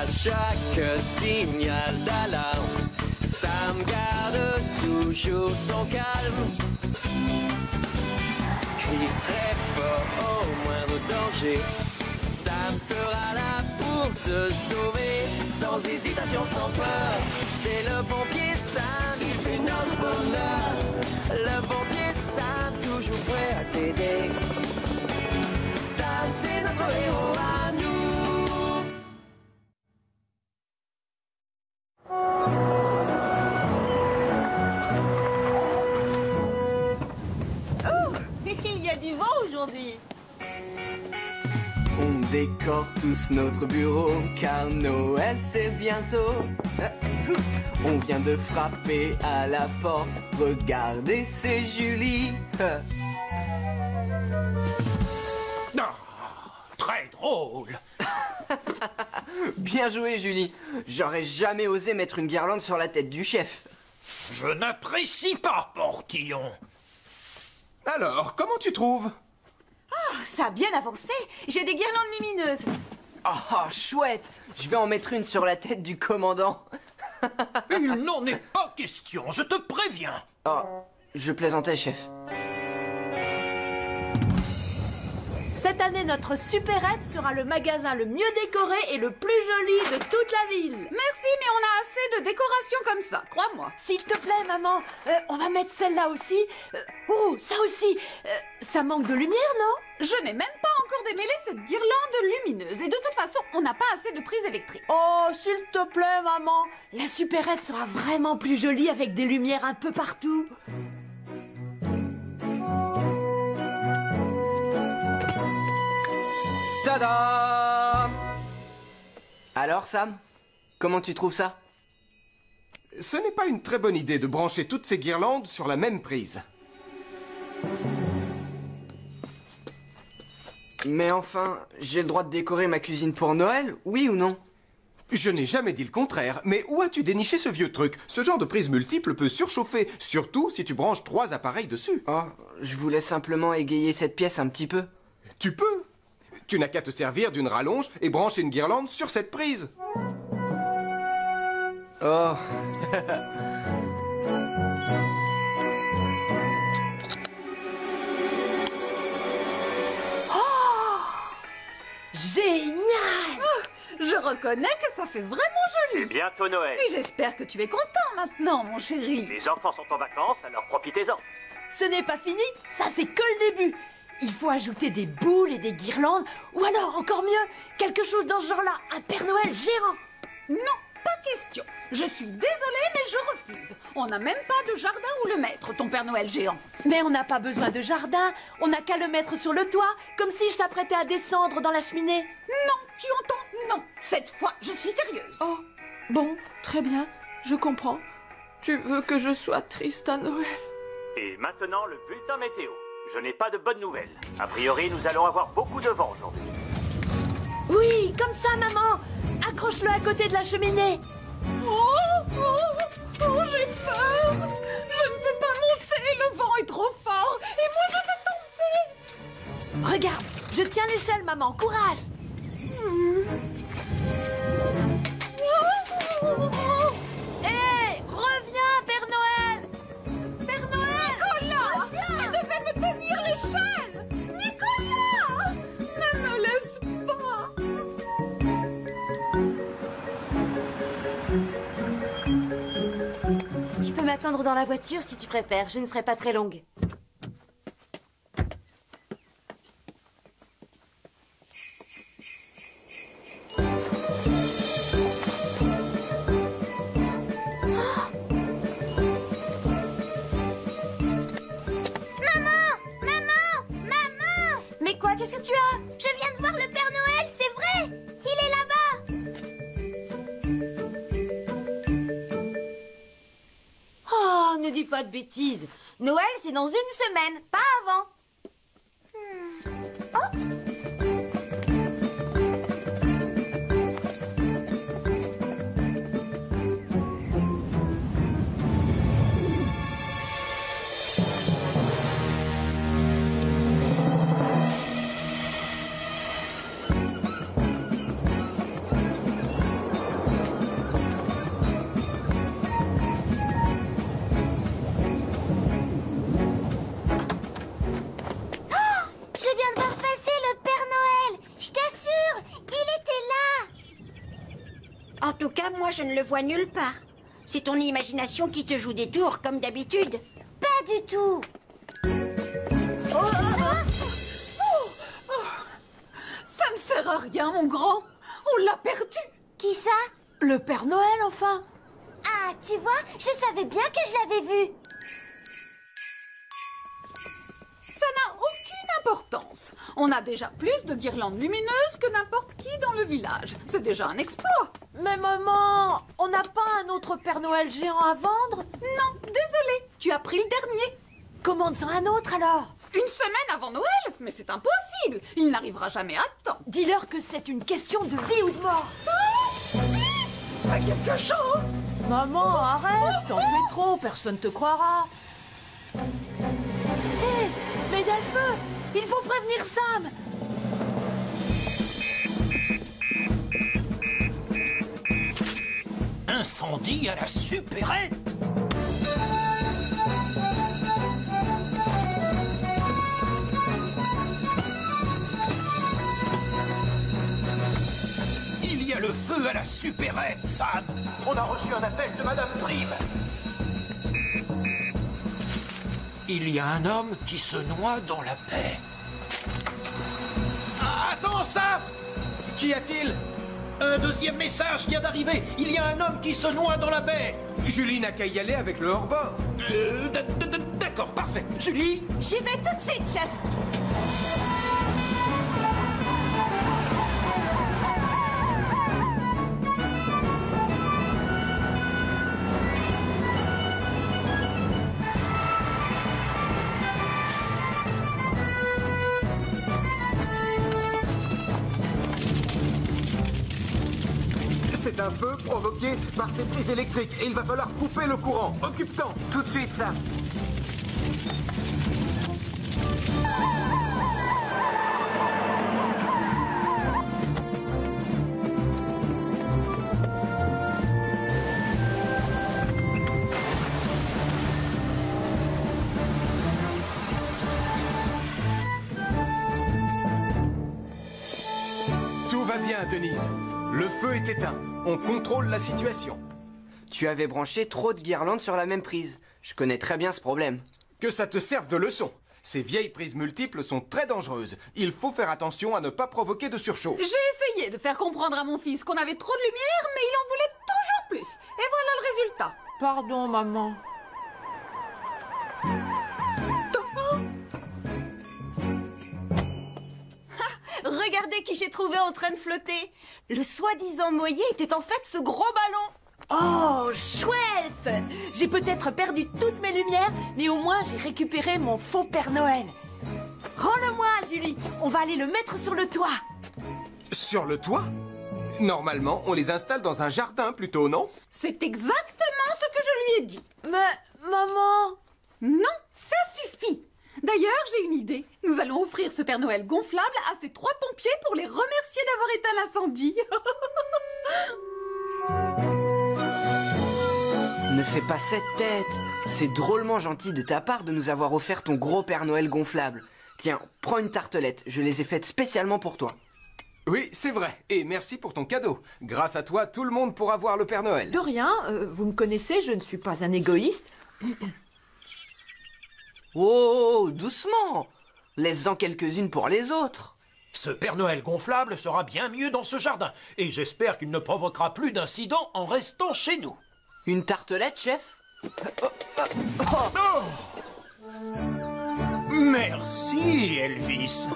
À chaque signal d'alarme, Sam garde toujours son calme. Crie très fort au moindre danger, Sam sera là pour te sauver. Sans hésitation, sans peur, c'est le pompier Sam, il fait notre bonheur. Le pompier Sam, toujours prêt à t'aider. Sam, c'est notre héros à nous. Oh, il y a du vent aujourd'hui. On décore tous notre bureau, car Noël c'est bientôt. On vient de frapper à la porte, regardez c'est Julie. Très drôle. Bien joué Julie, j'aurais jamais osé mettre une guirlande sur la tête du chef. Je n'apprécie pas, Portillon. Alors, comment tu trouves? Ah, ça a bien avancé. J'ai des guirlandes lumineuses. Oh, chouette, je vais en mettre une sur la tête du commandant. Il n'en est pas question, je te préviens. Oh, je plaisantais, chef. Cette année, notre supérette sera le magasin le mieux décoré et le plus joli de toute la ville. Merci, mais on a assez de décoration comme ça, crois-moi. S'il te plaît, maman, on va mettre celle-là aussi. Oh, ça aussi. Ça manque de lumière, non? Je n'ai même pas encore démêlé cette guirlande lumineuse. Et de toute façon, on n'a pas assez de prise électrique. Oh, s'il te plaît, maman. La supérette sera vraiment plus jolie avec des lumières un peu partout. Tada! Alors Sam, comment tu trouves ça? Ce n'est pas une très bonne idée de brancher toutes ces guirlandes sur la même prise. Mais enfin, j'ai le droit de décorer ma cuisine pour Noël, oui ou non? Je n'ai jamais dit le contraire, mais où as-tu déniché ce vieux truc? Ce genre de prise multiple peut surchauffer, surtout si tu branches 3 appareils dessus. Oh, je voulais simplement égayer cette pièce un petit peu. Tu peux. Tu n'as qu'à te servir d'une rallonge et brancher une guirlande sur cette prise. Oh. Génial! Je reconnais que ça fait vraiment joli. C'est bientôt Noël. Et j'espère que tu es content maintenant, mon chéri. Les enfants sont en vacances, alors profitez-en. Ce n'est pas fini, ça c'est que le début. Il faut ajouter des boules et des guirlandes, ou alors, encore mieux, quelque chose dans ce genre-là, un Père Noël géant. Non, pas question. Je suis désolée, mais je refuse. On n'a même pas de jardin où le mettre, ton Père Noël géant. Mais on n'a pas besoin de jardin, on n'a qu'à le mettre sur le toit, comme s'il s'apprêtait à descendre dans la cheminée. Non, tu entends? Non. Cette fois, je suis sérieuse. Oh, bon, très bien, je comprends. Tu veux que je sois triste à Noël? Et maintenant, le bulletin météo. Je n'ai pas de bonnes nouvelles. A priori, nous allons avoir beaucoup de vent aujourd'hui. Oui, comme ça, maman. Accroche-le à côté de la cheminée. Oh, j'ai peur. Je ne peux pas monter, le vent est trop fort. Et moi, je vais tomber. Regarde, je tiens l'échelle, maman, courage. Hé, reviens, Père Noël. Père Noël. Nicolas, tu devais me tenir l'échelle. Nicolas, ne me laisse pas. Tu peux m'attendre dans la voiture si tu préfères, je ne serai pas très longue. Mais quoi, qu'est-ce que tu as? Je viens de voir le Père Noël, c'est vrai! Il est là-bas! Oh, ne dis pas de bêtises. Noël, c'est dans une semaine, pas avant. sûr, il était là. En tout cas, moi, je ne le vois nulle part. C'est ton imagination qui te joue des tours, comme d'habitude. Pas du tout. Ça ne sert à rien, mon grand. On l'a perdu. Qui ça? Le Père Noël, enfin. Ah, tu vois, je savais bien que je l'avais vu. Ça n'a aucune importance. On a déjà plus de guirlandes lumineuses que n'importe qui dans le village. C'est déjà un exploit. Mais maman, on n'a pas un autre Père Noël géant à vendre? Non, désolé, tu as pris le dernier. Commande-en un autre alors. Une semaine avant Noël? Mais c'est impossible. Il n'arrivera jamais à temps. Dis-leur que c'est une question de vie ou de mort. Pas quelque chose. Maman, arrête, t'en fais trop, personne te croira. Hé, mais il y a le feu. Il faut prévenir Sam. Incendie à la supérette. Il y a le feu à la supérette, Sam. On a reçu un appel de Madame Prim. Il y a un homme qui se noie dans la baie. Ah, attends, Sam! Qu'y a-t-il? Un deuxième message vient d'arriver. Il y a un homme qui se noie dans la baie. Julie n'a qu'à y aller avec le hors-bord. D'accord, parfait. Julie? J'y vais tout de suite, chef. C'est un feu provoqué par ces prises électriques et il va falloir couper le courant. Occupe-t'en. Tout de suite, Sam. Tout va bien, Denise. Le feu est éteint. On contrôle la situation. Tu avais branché trop de guirlandes sur la même prise. Je connais très bien ce problème. Que ça te serve de leçon. Ces vieilles prises multiples sont très dangereuses. Il faut faire attention à ne pas provoquer de surchauffe. J'ai essayé de faire comprendre à mon fils qu'on avait trop de lumière, mais il en voulait toujours plus. Et voilà le résultat. Pardon, maman. Regardez qui j'ai trouvé en train de flotter. Le soi-disant noyé était en fait ce gros ballon. Oh, chouette! J'ai peut-être perdu toutes mes lumières, mais au moins j'ai récupéré mon faux Père Noël. Rends-le-moi, Julie. On va aller le mettre sur le toit. Sur le toit? Normalement, on les installe dans un jardin plutôt, non? C'est exactement ce que je lui ai dit. Mais, maman... Non, ça suffit. D'ailleurs, j'ai une idée. Nous allons offrir ce Père Noël gonflable à ces 3 pompiers pour les remercier d'avoir éteint l'incendie. Ne fais pas cette tête. C'est drôlement gentil de ta part de nous avoir offert ton gros Père Noël gonflable. Tiens, prends une tartelette. Je les ai faites spécialement pour toi. Oui, c'est vrai. Et merci pour ton cadeau. Grâce à toi, tout le monde pourra voir le Père Noël. De rien, vous me connaissez, je ne suis pas un égoïste. Oh, doucement. Laisse-en quelques-unes pour les autres. Ce Père Noël gonflable sera bien mieux dans ce jardin. Et j'espère qu'il ne provoquera plus d'incidents en restant chez nous. Une tartelette, chef? Merci, Elvis.